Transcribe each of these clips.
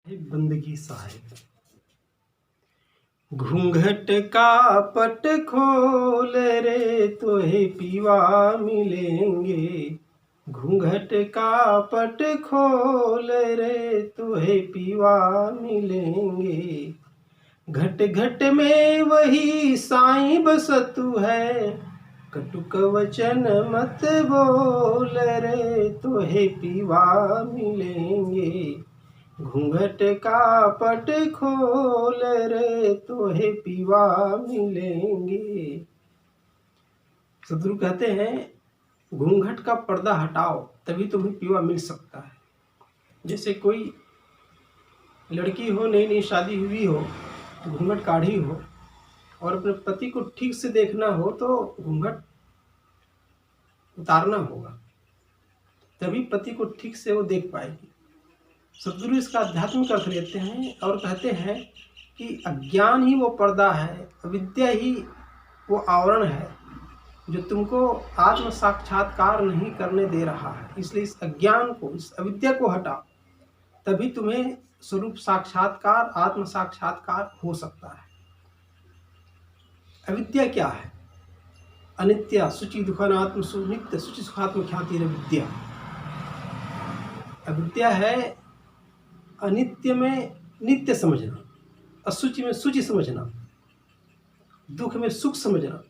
बंदगी साहिब। घूंघट का पट खोल रे तोहे पीवा मिलेंगे। घूंघट का पट खोल रे तोहे पीवा मिलेंगे। घट घट में वही साईं बसतु है। कटुक वचन मत बोल रे तोहे पीवा मिलेंगे। घूंघट का पट खोल रे तोहे पीवा मिलेंगे। सदगुरु कहते हैं घूंघट का पर्दा हटाओ तभी तुम्हें पीवा मिल सकता है। जैसे कोई लड़की हो, नई नई शादी हुई हो, घूंघट काढ़ी हो और अपने पति को ठीक से देखना हो तो घूंघट उतारना होगा, तभी पति को ठीक से वो देख पाएगी। सदगुरु इसका आध्यात्मिक अर्थ लेते हैं और कहते हैं कि अज्ञान ही वो पर्दा है, अविद्या ही वो आवरण है जो तुमको आत्म साक्षात्कार नहीं करने दे रहा है। इसलिए इस अज्ञान को, इस अविद्या को हटाओ तभी तुम्हें स्वरूप साक्षात्कार, आत्म साक्षात्कार हो सकता है। अविद्या क्या है? अनित्य शुचि दुखानात्म नित्य शुचि सुखात्म ख्याति अविद्या। अविद्या है अनित्य में नित्य समझना, अशुचि में शुचि समझना, दुख में सुख समझना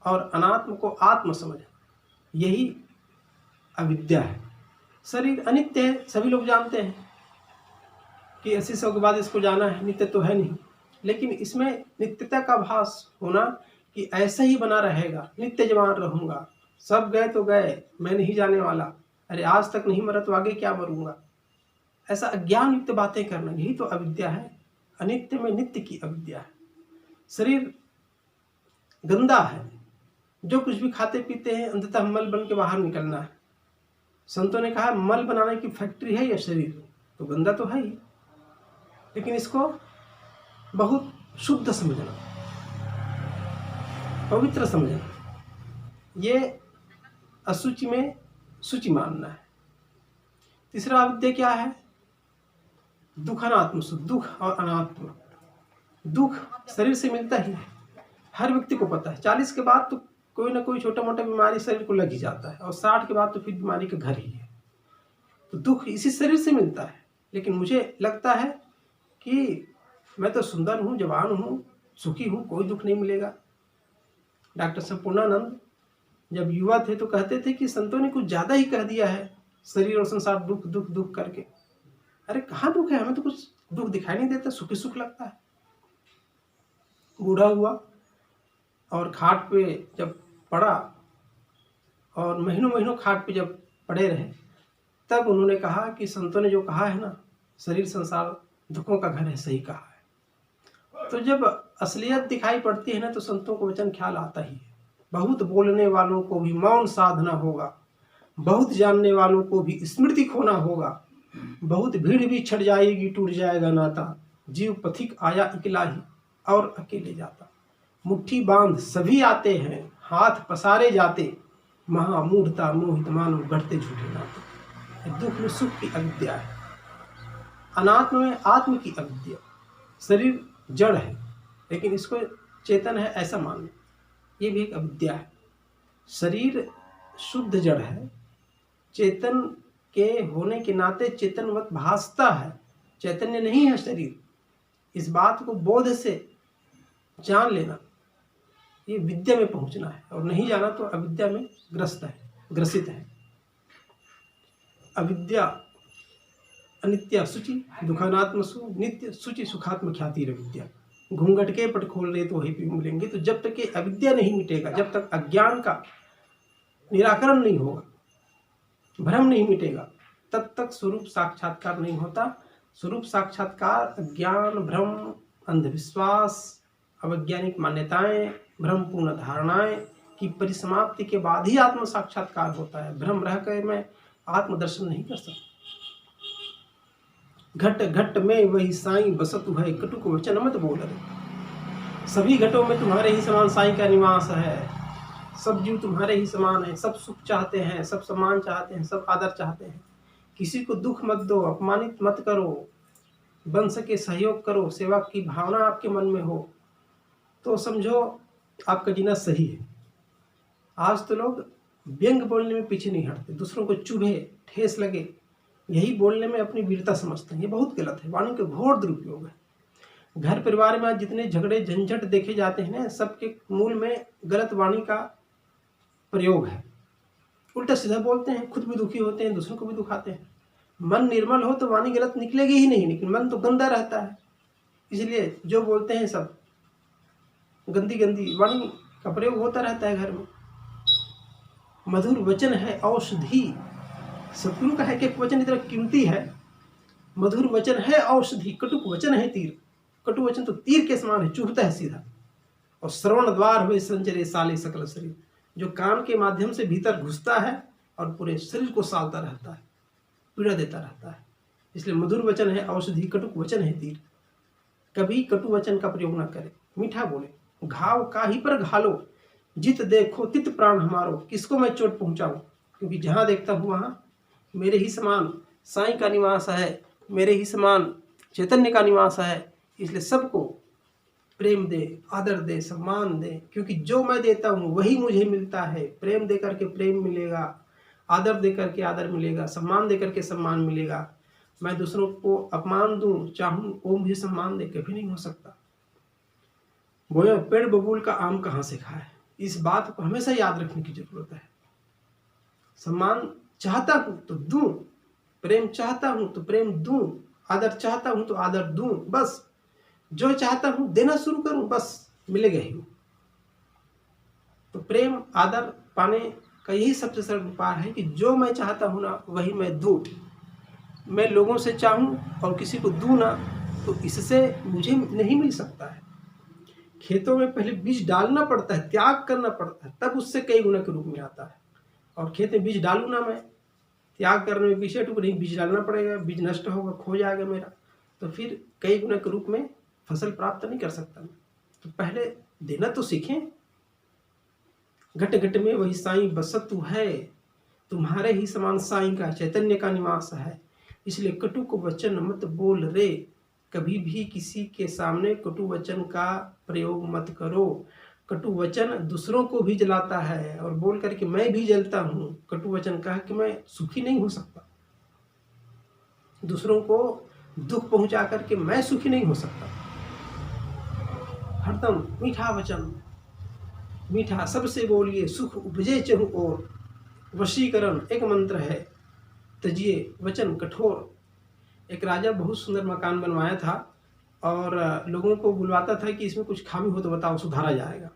और अनात्म को आत्म समझना, यही अविद्या है। शरीर अनित्य है, सभी लोग जानते हैं कि 80 के बाद इसको जाना है, नित्य तो है नहीं। लेकिन इसमें नित्यता का भास होना कि ऐसा ही बना रहेगा, नित्य जवान रहूँगा, सब गए तो गए, मैं नहीं जाने वाला, अरे आज तक नहीं मरा तो आगे क्या मरूंगा, ऐसा अज्ञान युक्त बातें करना, यही तो अविद्या है। अनित्य में नित्य की अविद्या है। शरीर गंदा है, जो कुछ भी खाते पीते हैं अंततः मल बन के बाहर निकलना है। संतों ने कहा मल बनाने की फैक्ट्री है यह शरीर, तो गंदा तो है ही, लेकिन इसको बहुत शुद्ध समझना, पवित्र समझना, ये अशुचि में शुचि मानना है। तीसरा अविद्या क्या है? दुख अनात्म, दुख और अनात्म। दुख शरीर से मिलता ही है, हर व्यक्ति को पता है। 40 के बाद तो कोई ना कोई छोटा मोटा बीमारी शरीर को लग ही जाता है और 60 के बाद तो फिर बीमारी का घर ही है। तो दुख इसी शरीर से मिलता है। लेकिन मुझे लगता है कि मैं तो सुंदर हूँ, जवान हूँ, सुखी हूँ, कोई दुख नहीं मिलेगा। डॉक्टर संपूर्णानंद जब युवा थे तो कहते थे कि संतों ने कुछ ज़्यादा ही कह दिया है, शरीर और संसार दुख दुख दुख करके। अरे कहाँ दुख है? हमें तो कुछ दुख दिखाई नहीं देता, सुखी सुख लगता है। बूढ़ा हुआ और खाट पे जब पड़ा और महीनों महीनों खाट पे जब पड़े रहे, तब उन्होंने कहा कि संतों ने जो कहा है ना, शरीर संसार दुखों का घर है, सही कहा है। तो जब असलियत दिखाई पड़ती है ना तो संतों को वचन ख्याल आता ही है। बहुत बोलने वालों को भी मौन साधना होगा, बहुत जानने वालों को भी स्मृति खोना होगा, बहुत भीड़ भी छट जाएगी, टूट जाएगा नाता, जीव पथिक आया इकला ही और अकेले जाता। मुट्ठी बांध सभी आते हैं, हाथ पसारे जाते, महामूढ़ता मोहित मानव गढ़ते झूठे नाते। दुख में सुख की अविद्या है, अनात्म में आत्म की अविद्या। शरीर जड़ है लेकिन इसको चेतन है ऐसा मानना, ये भी एक अविद्या है। शरीर शुद्ध जड़ है, चेतन के होने के नाते चेतनवत भासता है, चैतन्य नहीं है शरीर। इस बात को बोध से जान लेना, ये विद्या में पहुंचना है, और नहीं जाना तो अविद्या में ग्रसित है। अविद्या अनित्य शुचि दुखानात्म सु नित्य शुचि सुखात्म ख्याति अविद्या। घूंघट के पट खोल रहे तो वही भी मिलेंगे। तो जब तक ये अविद्या नहीं मिटेगा, जब तक अज्ञान का निराकरण नहीं होगा, भ्रम नहीं मिटेगा, तब तक स्वरूप साक्षात्कार नहीं होता। स्वरूप साक्षात्कार अज्ञान, भ्रम, अंधविश्वास, अवैज्ञानिक मान्यताएं, भ्रमपूर्ण धारणाएं की परिसमाप्ति के बाद ही आत्म साक्षात्कार होता है। भ्रम रह कर मैं आत्मदर्शन नहीं कर सकता। घट घट में वही साईं बसतु है, कटुक वचन मत बोल रे। सभी घटों में तुम्हारे ही समान साईं का निवास है। सब जीव तुम्हारे ही समान है, सब सुख चाहते हैं, सब सम्मान चाहते हैं, सब आदर चाहते हैं। किसी को दुख मत दो, अपमानित मत करो, बन सके सहयोग करो, सेवा की भावना आपके मन में हो, तो समझो आपका जीना सही है। आज तो लोग व्यंग बोलने में पीछे नहीं हटते, दूसरों को चुभे, ठेस लगे, यही बोलने में अपनी वीरता समझते हैं। ये बहुत गलत है, वाणी का घोर दुरुपयोग है। घर परिवार में आज जितने झगड़े झंझट देखे जाते हैं ना, सबके मूल में गलत वाणी का प्रयोग है। उल्टा सीधा बोलते हैं, खुद भी दुखी होते हैं, दूसरों को भी दुखाते हैं। मन निर्मल हो तो वाणी गलत निकलेगी ही नहीं, लेकिन मन तो गंदा रहता है, इसलिए जो बोलते हैं सब गंदी गंदी वाणी का प्रयोग होता रहता है घर में। मधुर वचन है औषधि, सतगुरु का है कि वचन इतना कीमती है। मधुर वचन है औषधि, कटुक वचन है तीर। कटु वचन तो तीर के समान है, चुभता है सीधा। और श्रवण द्वार हुए संचरे साले सकल शरीर, जो कान के माध्यम से भीतर घुसता है और पूरे शरीर को सालता रहता है, पीड़ा देता रहता है। इसलिए मधुर वचन है औषधि, कटुक वचन है तीर। कभी कटु वचन का प्रयोग ना करें, मीठा बोले। घाव काहि पर घालो, जित देखो तित प्राण हमारो, किसको मैं चोट पहुंचाऊं, क्योंकि जहां देखता हूं वहां मेरे ही समान साईं का निवास है, मेरे ही समान चैतन्य का निवास है। इसलिए सबको प्रेम दे, आदर दे, सम्मान दे, क्योंकि जो मैं देता हूँ वही मुझे मिलता है। प्रेम दे करके प्रेम मिलेगा, आदर दे करके आदर मिलेगा, सम्मान दे करके सम्मान मिलेगा। मैं दूसरों को अपमान दूं, चाहूँ वो मुझे सम्मान दे, कभी नहीं हो सकता। बोया पेड़ बबूल का आम कहाँ से खाए, इस बात को हमेशा याद रखने की जरूरत है। सम्मान चाहता हूं तो दूं, प्रेम चाहता हूं तो प्रेम दूं, आदर चाहता हूं तो आदर दूं। बस जो चाहता हूं देना शुरू करूं, बस मिलेगा ही। तो प्रेम आदर पाने का यही सबसे सरल उपाय है कि जो मैं चाहता हूं ना वही मैं दूं। मैं लोगों से चाहूं और किसी को दूं ना, तो इससे मुझे नहीं मिल सकता है। खेतों में पहले बीज डालना पड़ता है, त्याग करना पड़ता है, तब उससे कई गुना के रूप में आता है। और खेत में बीज डालूं ना मैं, त्याग करने में पीछे हटूं नहीं, बीज डालना पड़ेगा, बीज नष्ट होगा, खो जाएगा मेरा, तो फिर कई गुना के रूप में फसल प्राप्त नहीं कर सकता मैं। तो पहले देना तो सीखें। घट घट में वही साईं बसत है, तुम्हारे ही समान साईं का चैतन्य का निवास है। इसलिए कटु को वचन मत बोल रे, कभी भी किसी के सामने कटु वचन का प्रयोग मत करो। कटु वचन दूसरों को भी जलाता है, और बोल करके मैं भी जलता हूँ। कटु वचन कहा कि मैं सुखी नहीं हो सकता, दूसरों को दुख पहुंचा करके मैं सुखी नहीं हो सकता। हरदम मीठा वचन, मीठा सबसे बोलिए, सुख उपजे चहु ओर। वशीकरण एक मंत्र है, तजिए वचन कठोर। एक राजा बहुत सुंदर मकान बनवाया था और लोगों को बुलवाता था कि इसमें कुछ खामी हो तो बताओ, सुधारा जाएगा।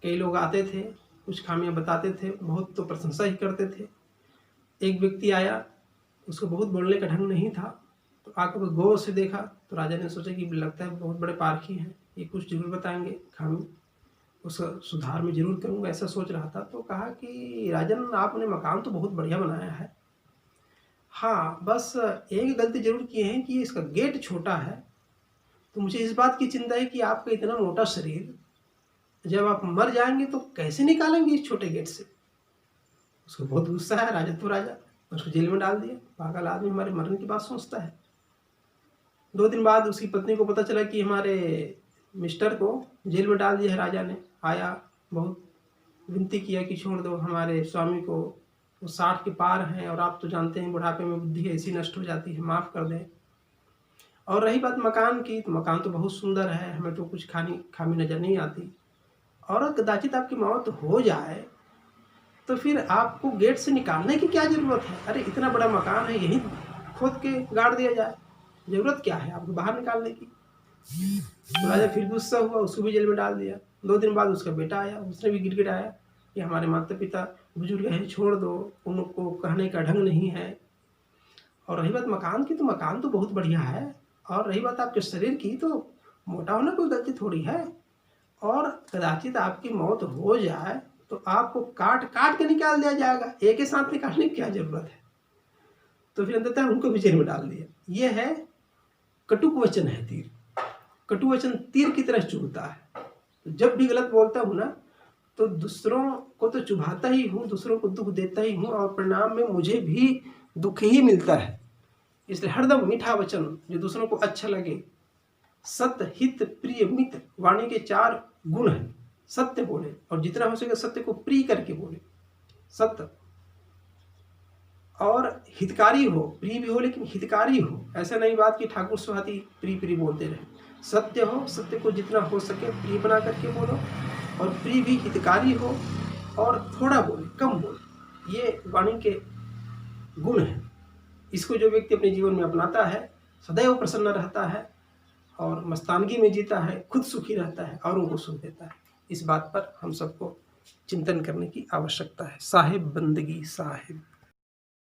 कई लोग आते थे, कुछ खामियां बताते थे, बहुत तो प्रशंसा ही करते थे। एक व्यक्ति आया, उसको बहुत बोलने का ढंग नहीं था, तो आकर गौर से देखा तो राजा ने सोचा कि लगता है बहुत बड़े पारखी हैं, ये कुछ जरूर बताएंगे खामी, उसका सुधार में जरूर करूँगा, ऐसा सोच रहा था। तो कहा कि राजन, आपने मकान तो बहुत बढ़िया बनाया है, हाँ बस एक गलती जरूर की है कि इसका गेट छोटा है। तो मुझे इस बात की चिंता है कि आपका इतना मोटा शरीर, जब आप मर जाएंगे तो कैसे निकालेंगे इस छोटे गेट से। उसको बहुत गुस्सा है, राजा तो राजा, उसको जेल में डाल दिया। पागल आदमी हमारे मरने की बात सोचता है। 2 दिन बाद उसकी पत्नी को पता चला कि हमारे मिस्टर को जेल में डाल दिया है राजा ने। आया, बहुत विनती किया कि छोड़ दो हमारे स्वामी को, वो 60 के पार हैं और आप तो जानते हैं बुढ़ापे में बुद्धि ऐसी नष्ट हो जाती है, माफ़ कर दें। और रही बात मकान की, तो मकान तो बहुत सुंदर है, हमें तो कुछ खामी नज़र नहीं आती। और कदाचित आपकी मौत हो जाए तो फिर आपको गेट से निकालने की क्या ज़रूरत है। अरे इतना बड़ा मकान है, यहीं खोद के गाड़ दिया जाए, ज़रूरत क्या है आपको बाहर निकालने की। तो राजा फिर गुस्सा हुआ, उसको भी जेल में डाल दिया। 2 दिन बाद उसका बेटा आया, उसने भी गिड़गिड़ाया कि हमारे माता पिता बुजुर्ग हैं, छोड़ दो, उनको कहने का ढंग नहीं है। और रही बात मकान की, तो मकान तो बहुत बढ़िया है। और रही बात आपके शरीर की, तो मोटा होना कोई गलती थोड़ी है। और कदाचित आपकी मौत हो जाए तो आपको काट काट के निकाल दिया जाएगा, एक ही साथ निकालने की क्या जरूरत है। तो फिर अंततः उनको भी जेल में डाल दिया। ये है कटुक वचन है तीर। कटु वचन तीर की तरह चुभता है। तो जब भी गलत बोलता हूँ ना, तो दूसरों को तो चुभाता ही हूँ, दूसरों को दुख देता ही हूँ, और परिणाम में मुझे भी दुख ही मिलता है। इसलिए हरदम मीठा वचन जो दूसरों को अच्छा लगे, सत्य, हित, प्रिय, मित्र, वाणी के 4 गुण हैं। सत्य बोले और जितना हो सके सत्य को प्रिय करके बोले, सत्य, और हितकारी हो, प्रिय भी हो लेकिन हितकारी हो। ऐसा नहीं बात कि ठाकुर सुहाती प्रिय प्रिय बोलते रहे। सत्य हो, सत्य को जितना हो सके प्रिय बना करके बोलो, और प्रिय भी हितकारी हो, और थोड़ा बोले, कम बोले। ये वाणी के गुण हैं। इसको जो व्यक्ति अपने जीवन में अपनाता है सदैव प्रसन्न रहता है और मस्तानगी में जीता है, खुद सुखी रहता है, औरों को सुख देता है। इस बात पर हम सबको चिंतन करने की आवश्यकता है। साहिब बंदगी साहिब।